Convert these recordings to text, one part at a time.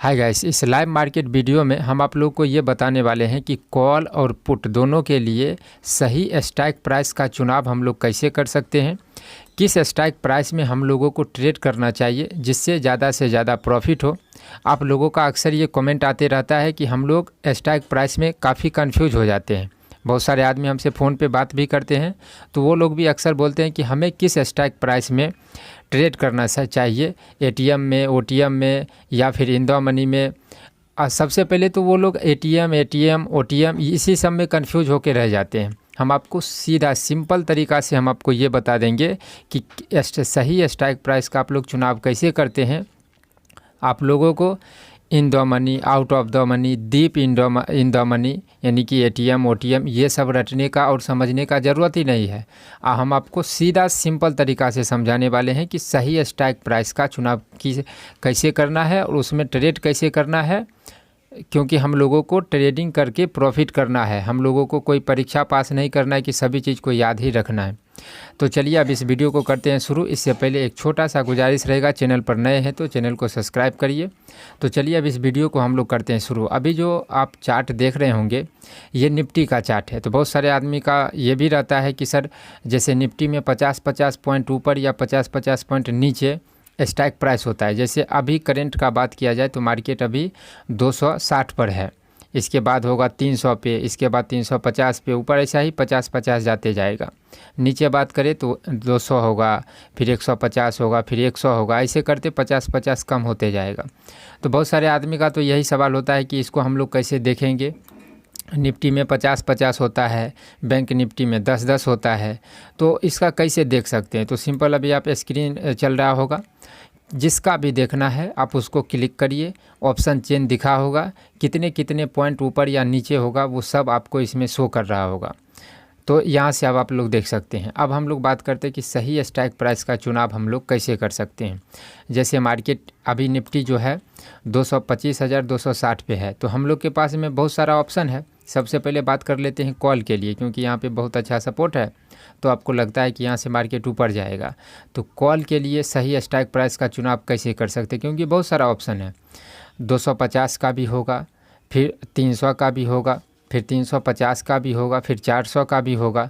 Hi guys, इस live market video में हम आप लोग को ये बताने वाले हैं कि कॉल और पुट दोनों के लिए सही स्ट्राइक प्राइस का चुनाव हम लोग कैसे कर सकते हैं, किस स्ट्राइक प्राइस में हम लोगों को ट्रेड करना चाहिए जिससे ज़्यादा से ज़्यादा प्रॉफिट हो। आप लोगों का अक्सर ये कमेंट आते रहता है कि हम लोग स्ट्राइक प्राइस में काफ़ी कंफ्यूज हो जाते हैं। बहुत सारे आदमी हमसे फ़ोन पे बात भी करते हैं, तो वो लोग भी अक्सर बोलते हैं कि हमें किस स्ट्राइक प्राइस में ट्रेड करना चाहिए, एटीएम में, ओटीएम में या फिर इंडो मनी में। सबसे पहले तो वो लोग एटीएम ओटीएम इसी सब में कंफ्यूज होकर रह जाते हैं। हम आपको सीधा सिंपल तरीक़ा से हम आपको ये बता देंगे कि सही स्ट्राइक प्राइस का आप लोग चुनाव कैसे करते हैं। आप लोगों को Indo money, out of the money, deep Indo money यानी कि एटीएम ओटीएम ये सब रटने का और समझने का ज़रूरत ही नहीं है। हम आपको सीधा सिंपल तरीक़ा से समझाने वाले हैं कि सही स्ट्राइक प्राइस का चुनाव कैसे करना है और उसमें ट्रेड कैसे करना है, क्योंकि हम लोगों को ट्रेडिंग करके प्रॉफिट करना है। हम लोगों को कोई परीक्षा पास नहीं करना है कि सभी चीज़ को याद ही रखना है। तो चलिए अब इस वीडियो को करते हैं शुरू। इससे पहले एक छोटा सा गुजारिश रहेगा, चैनल पर नए हैं तो चैनल को सब्सक्राइब करिए। तो चलिए अब इस वीडियो को हम लोग करते हैं शुरू। अभी जो आप चार्ट देख रहे होंगे ये निफ्टी का चार्ट है। तो बहुत सारे आदमी का ये भी रहता है कि सर जैसे निफ्टी में 50-50 पॉइंट ऊपर या 50-50 पॉइंट नीचे स्ट्राइक प्राइस होता है। जैसे अभी करंट का बात किया जाए तो मार्केट अभी 260 पर है, इसके बाद होगा 300 पे, इसके बाद 350 पे, ऊपर ऐसा ही 50-50 जाते जाएगा। नीचे बात करें तो 200 होगा, फिर 150 होगा, फिर 100 होगा, ऐसे करते 50-50 कम होते जाएगा। तो बहुत सारे आदमी का तो यही सवाल होता है कि इसको हम लोग कैसे देखेंगे। निफ्टी में 50-50 होता है, बैंक निफ्टी में 10-10 होता है, तो इसका कैसे देख सकते हैं। तो सिंपल अभी आप स्क्रीन चल रहा होगा, जिसका भी देखना है आप उसको क्लिक करिए, ऑप्शन चेन दिखा होगा, कितने कितने पॉइंट ऊपर या नीचे होगा वो सब आपको इसमें शो कर रहा होगा। तो यहाँ से अब आप लोग देख सकते हैं। अब हम लोग बात करते हैं कि सही स्ट्राइक प्राइस का चुनाव हम लोग कैसे कर सकते हैं। जैसे मार्केट अभी निफ्टी जो है 225,260 पे है, तो हम लोग के पास में बहुत सारा ऑप्शन है। सबसे पहले बात कर लेते हैं कॉल के लिए, क्योंकि यहाँ पे बहुत अच्छा सपोर्ट है, तो आपको लगता है कि यहाँ से मार्केट ऊपर जाएगा। तो कॉल के लिए सही स्ट्राइक प्राइस का चुनाव कैसे कर सकते हैं, क्योंकि बहुत सारा ऑप्शन है। 250 का भी होगा, फिर 300 का भी होगा, फिर 350 का भी होगा, फिर 400 का भी होगा।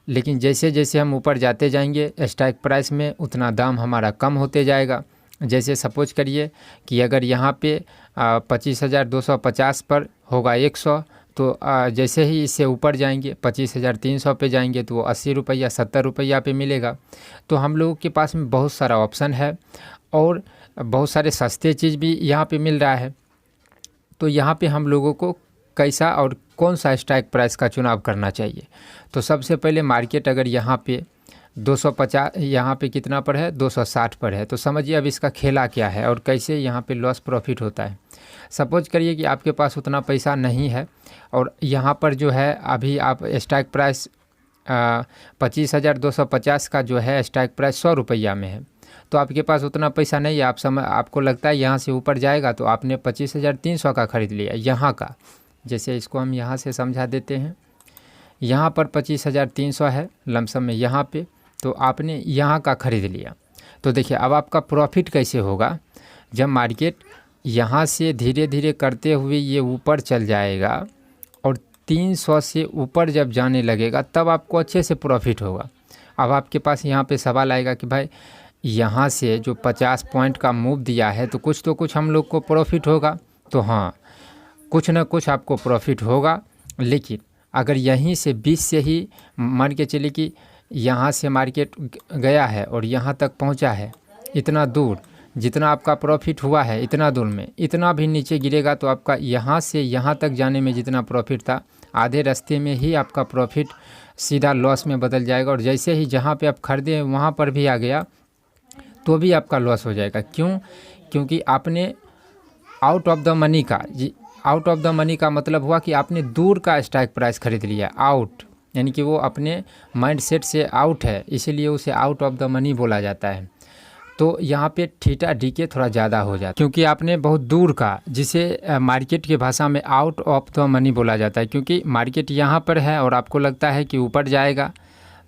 लेकिन जैसे जैसे हम ऊपर जाते जाएंगे स्ट्राइक प्राइस में उतना दाम हमारा कम होते जाएगा। जैसे सपोज करिए कि अगर यहाँ पे 25,250 पर होगा 100, तो जैसे ही इससे ऊपर जाएंगे 25,300 पे जाएंगे तो वो 80 रुपया 70 रुपया पे मिलेगा। तो हम लोगों के पास में बहुत सारा ऑप्शन है और बहुत सारे सस्ते चीज़ भी यहाँ पे मिल रहा है। तो यहाँ पे हम लोगों को कैसा और कौन सा स्ट्राइक प्राइस का चुनाव करना चाहिए। तो सबसे पहले मार्केट अगर यहाँ पे 250, यहाँ पे कितना पर है, 260 पर है, तो समझिए अब इसका खेला क्या है और कैसे यहाँ पे लॉस प्रॉफिट होता है। सपोज करिए कि आपके पास उतना पैसा नहीं है और यहाँ पर जो है अभी आप स्ट्राइक प्राइस 25,250 का जो है स्ट्राइक प्राइस 100 रुपया में है, तो आपके पास उतना पैसा नहीं है। आपको लगता है यहाँ से ऊपर जाएगा, तो आपने 25,300 का ख़रीद लिया यहाँ का। जैसे इसको हम यहाँ से समझा देते हैं, यहाँ पर 25,300 है लमसम में यहाँ पे, तो आपने यहाँ का ख़रीद लिया। तो देखिए अब आपका प्रॉफिट कैसे होगा, जब मार्केट यहाँ से धीरे धीरे करते हुए ये ऊपर चल जाएगा और 300 से ऊपर जब जाने लगेगा तब आपको अच्छे से प्रॉफिट होगा। अब आपके पास यहाँ पे सवाल आएगा कि भाई यहाँ से जो 50 पॉइंट का मूव दिया है तो कुछ हम लोग को प्रॉफिट होगा। तो हाँ, कुछ ना कुछ आपको प्रॉफिट होगा, लेकिन अगर यहीं से 20 से ही मान के चलिए कि यहाँ से मार्केट गया है और यहाँ तक पहुँचा है, इतना दूर जितना आपका प्रॉफिट हुआ है इतना दूर में इतना भी नीचे गिरेगा, तो आपका यहाँ से यहाँ तक जाने में जितना प्रॉफिट था आधे रास्ते में ही आपका प्रॉफिट सीधा लॉस में बदल जाएगा। और जैसे ही जहाँ पे आप खरीदे वहाँ पर भी आ गया तो भी आपका लॉस हो जाएगा। क्यों? क्योंकि आपने आउट ऑफ द मनी का मतलब हुआ कि आपने दूर का स्ट्राइक प्राइस खरीद लिया। आउट यानी कि वो अपने माइंड सेट से आउट है, इसीलिए उसे आउट ऑफ द मनी बोला जाता है। तो यहाँ पे थीटा डीके थोड़ा ज़्यादा हो जाता है, क्योंकि आपने बहुत दूर का, जिसे मार्केट की भाषा में आउट ऑफ द मनी बोला जाता है। क्योंकि मार्केट यहाँ पर है और आपको लगता है कि ऊपर जाएगा,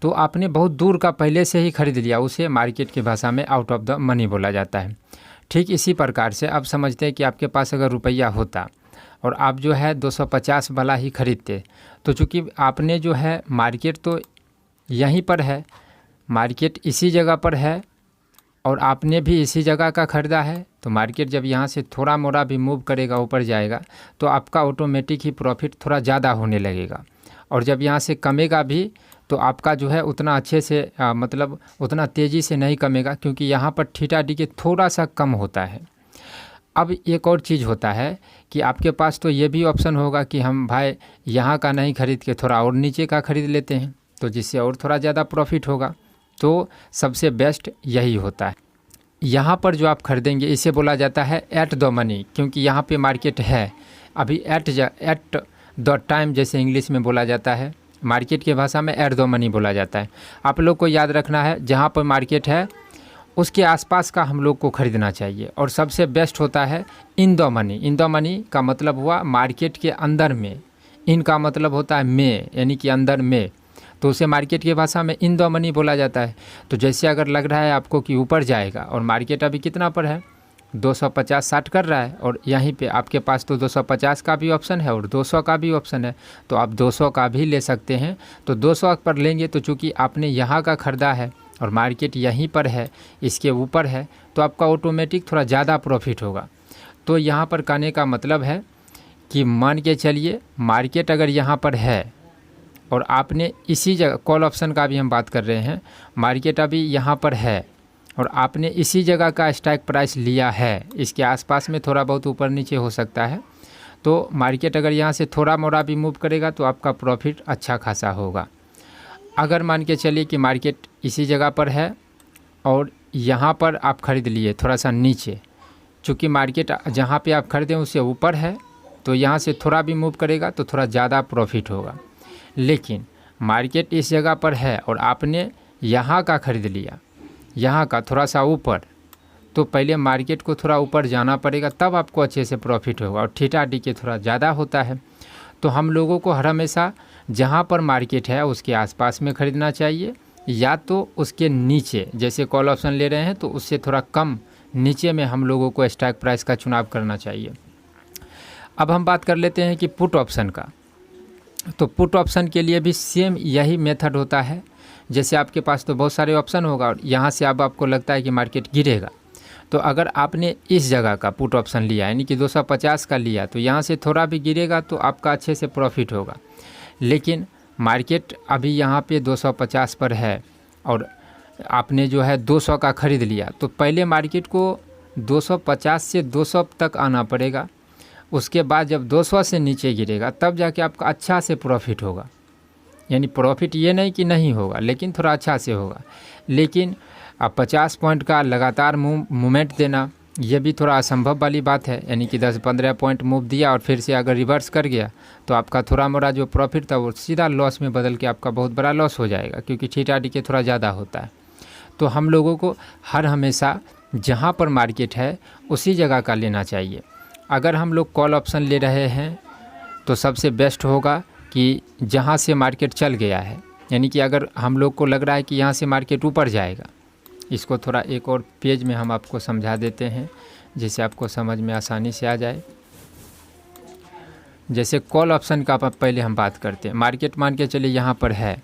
तो आपने बहुत दूर का पहले से ही खरीद लिया, उसे मार्केट की भाषा में आउट ऑफ द मनी बोला जाता है। ठीक इसी प्रकार से अब समझते हैं कि आपके पास अगर रुपया होता और आप जो है 250 वाला ही खरीदते, तो चूँकि आपने जो है मार्केट तो यहीं पर है, मार्केट इसी जगह पर है और आपने भी इसी जगह का ख़रीदा है, तो मार्केट जब यहाँ से थोड़ा मोड़ा भी मूव करेगा, ऊपर जाएगा, तो आपका ऑटोमेटिक ही प्रॉफिट थोड़ा ज़्यादा होने लगेगा। और जब यहाँ से कमेगा भी तो आपका जो है उतना अच्छे से मतलब उतना तेज़ी से नहीं कमेगा, क्योंकि यहाँ पर थीटा डी के थोड़ा सा कम होता है। अब एक और चीज़ होता है कि आपके पास तो ये भी ऑप्शन होगा कि हम भाई यहाँ का नहीं खरीद के थोड़ा और नीचे का खरीद लेते हैं, तो जिससे और थोड़ा ज़्यादा प्रॉफिट होगा। तो सबसे बेस्ट यही होता है। यहाँ पर जो आप खरीदेंगे इसे बोला जाता है एट द मनी, क्योंकि यहाँ पे मार्केट है अभी एट द टाइम, जैसे इंग्लिश में बोला जाता है, मार्केट की भाषा में एट द मनी बोला जाता है। आप लोग को याद रखना है जहाँ पर मार्केट है उसके आसपास का हम लोग को ख़रीदना चाहिए। और सबसे बेस्ट होता है in the money. In the money का मतलब हुआ मार्केट के अंदर में, इन का मतलब होता है में, यानी कि अंदर में, तो उसे मार्केट की भाषा में इन द मनी बोला जाता है। तो जैसे अगर लग रहा है आपको कि ऊपर जाएगा और मार्केट अभी कितना पर है 250-60 कर रहा है, और यहीं पे आपके पास तो 250 का भी ऑप्शन है और 200 का भी ऑप्शन है, तो आप 200 का भी ले सकते हैं। तो 200 पर लेंगे तो चूँकि आपने यहाँ का ख़रीदा है और मार्केट यहीं पर है, इसके ऊपर है, तो आपका ऑटोमेटिक थोड़ा ज़्यादा प्रॉफिट होगा। तो यहाँ पर कहने का मतलब है कि मान के चलिए मार्केट अगर यहाँ पर है और आपने इसी जगह, कॉल ऑप्शन का भी हम बात कर रहे हैं, मार्केट अभी यहाँ पर है और आपने इसी जगह का स्ट्राइक प्राइस लिया है, इसके आसपास में थोड़ा बहुत ऊपर नीचे हो सकता है, तो मार्केट अगर यहाँ से थोड़ा मोड़ा भी मूव करेगा तो आपका प्रॉफिट अच्छा खासा होगा। अगर मान के चलिए कि मार्केट इसी जगह पर है और यहाँ पर आप ख़रीद लिए थोड़ा सा नीचे, चूँकि मार्केट जहाँ पे आप ख़रीदें उससे ऊपर है, तो यहाँ से थोड़ा भी मूव करेगा तो थोड़ा ज़्यादा प्रॉफिट होगा। लेकिन मार्केट इस जगह पर है और आपने यहाँ का ख़रीद लिया, यहाँ का थोड़ा सा ऊपर, तो पहले मार्केट को थोड़ा ऊपर जाना पड़ेगा, तब आपको अच्छे से प्रॉफिट होगा। और थीटा डी के थोड़ा ज़्यादा होता है। तो हम लोगों को हर हमेशा जहाँ पर मार्केट है उसके आसपास में ख़रीदना चाहिए, या तो उसके नीचे, जैसे कॉल ऑप्शन ले रहे हैं तो उससे थोड़ा कम नीचे में हम लोगों को स्ट्राइक प्राइस का चुनाव करना चाहिए। अब हम बात कर लेते हैं कि पुट ऑप्शन का। तो पुट ऑप्शन के लिए भी सेम यही मेथड होता है। जैसे आपके पास तो बहुत सारे ऑप्शन होगा और यहाँ से अब आपको लगता है कि मार्केट गिरेगा, तो अगर आपने इस जगह का पुट ऑप्शन लिया, यानी कि 250 का लिया, तो यहाँ से थोड़ा भी गिरेगा तो आपका अच्छे से प्रॉफिट होगा। लेकिन मार्केट अभी यहाँ पे 250 पर है और आपने जो है 200 का ख़रीद लिया, तो पहले मार्केट को 250 से 200 तक आना पड़ेगा। उसके बाद जब 200 से नीचे गिरेगा तब जाके आपका अच्छा से प्रॉफिट होगा। यानी प्रॉफिट ये नहीं कि नहीं होगा, लेकिन थोड़ा अच्छा से होगा। लेकिन अब 50 पॉइंट का लगातार मूवमेंट देना ये भी थोड़ा असंभव वाली बात है। यानी कि 10-15 पॉइंट मूव दिया और फिर से अगर रिवर्स कर गया तो आपका थोड़ा मोड़ा जो प्रॉफिट था वो सीधा लॉस में बदल के आपका बहुत बड़ा लॉस हो जाएगा, क्योंकि थीटा डी के थोड़ा ज़्यादा होता है। तो हम लोगों को हर हमेशा जहाँ पर मार्केट है उसी जगह का लेना चाहिए। अगर हम लोग कॉल ऑप्शन ले रहे हैं तो सबसे बेस्ट होगा कि जहाँ से मार्केट चल गया है, यानी कि अगर हम लोग को लग रहा है कि यहाँ से मार्केट ऊपर जाएगा, इसको थोड़ा एक और पेज में हम आपको समझा देते हैं जिससे आपको समझ में आसानी से आ जाए। जैसे कॉल ऑप्शन का पहले हम बात करते हैं। मार्केट मान के चलिए यहाँ पर है,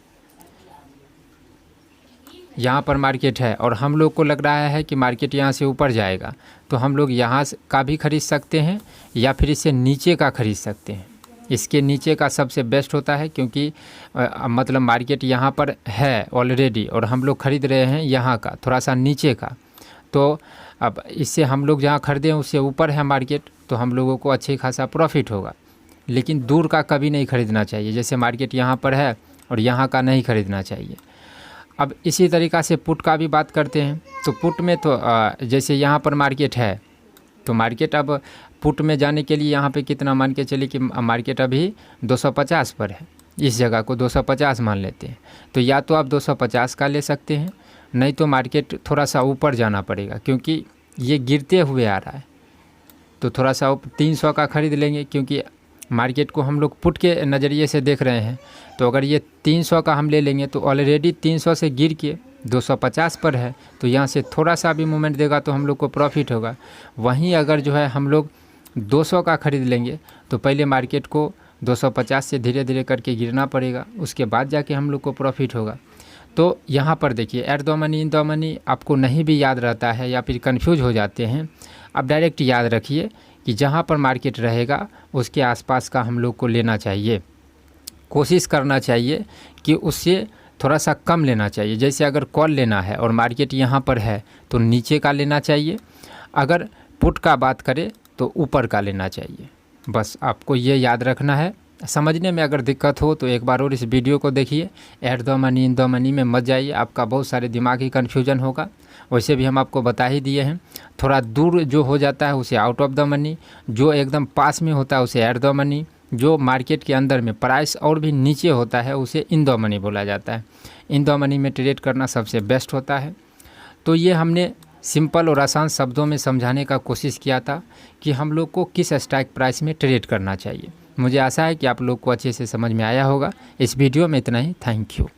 यहाँ पर मार्केट है और हम लोग को लग रहा है कि मार्केट यहाँ से ऊपर जाएगा, तो हम लोग यहाँ का भी ख़रीद सकते हैं या फिर इससे नीचे का ख़रीद सकते हैं। इसके नीचे का सबसे बेस्ट होता है, क्योंकि मतलब मार्केट यहाँ पर है ऑलरेडी और हम लोग ख़रीद रहे हैं यहाँ का थोड़ा सा नीचे का, तो अब इससे हम लोग जहाँ ख़रीदें उससे ऊपर है मार्केट, तो हम लोगों को अच्छी खासा प्रॉफिट होगा। लेकिन दूर का कभी नहीं ख़रीदना चाहिए। जैसे मार्केट यहाँ पर है और यहाँ का नहीं ख़रीदना चाहिए। अब इसी तरीक़ा से पुट का भी बात करते हैं। तो पुट में तो जैसे यहाँ पर मार्केट है, तो मार्केट अब पुट में जाने के लिए यहाँ पे कितना मान के चलिए कि मार्केट अभी 250 पर है, इस जगह को 250 मान लेते हैं, तो या तो आप 250 का ले सकते हैं, नहीं तो मार्केट थोड़ा सा ऊपर जाना पड़ेगा, क्योंकि ये गिरते हुए आ रहा है। तो थोड़ा सा 300 का ख़रीद लेंगे, क्योंकि मार्केट को हम लोग पुट के नज़रिए से देख रहे हैं। तो अगर ये 300 का हम ले लेंगे तो ऑलरेडी 300 से गिर के 250 पर है तो यहाँ से थोड़ा सा भी मूवमेंट देगा तो हम लोग को प्रॉफिट होगा। वहीं अगर जो है हम लोग 200 का ख़रीद लेंगे तो पहले मार्केट को 250 से धीरे धीरे करके गिरना पड़ेगा, उसके बाद जाके हम लोग को प्रॉफिट होगा। तो यहाँ पर देखिए at the money in the money आपको नहीं भी याद रहता है या फिर कंफ्यूज हो जाते हैं, आप डायरेक्ट याद रखिए कि जहाँ पर मार्केट रहेगा उसके आसपास का हम लोग को लेना चाहिए। कोशिश करना चाहिए कि उससे थोड़ा सा कम लेना चाहिए। जैसे अगर कॉल लेना है और मार्केट यहाँ पर है तो नीचे का लेना चाहिए, अगर पुट का बात करें तो ऊपर का लेना चाहिए। बस आपको ये याद रखना है। समझने में अगर दिक्कत हो तो एक बार और इस वीडियो को देखिए। At the money in the money में मत जाइए, आपका बहुत सारे दिमागी कन्फ्यूजन होगा। वैसे भी हम आपको बता ही दिए हैं, थोड़ा दूर जो हो जाता है उसे आउट ऑफ द मनी, जो एकदम पास में होता है उसे एट द मनी, जो मार्केट के अंदर में प्राइस और भी नीचे होता है उसे इन द मनी बोला जाता है। इन द मनी में ट्रेड करना सबसे बेस्ट होता है। तो ये हमने सिंपल और आसान शब्दों में समझाने का कोशिश किया था कि हम लोग को किस स्ट्राइक प्राइस में ट्रेड करना चाहिए। मुझे आशा है कि आप लोग को अच्छे से समझ में आया होगा। इस वीडियो में इतना ही। Thank you.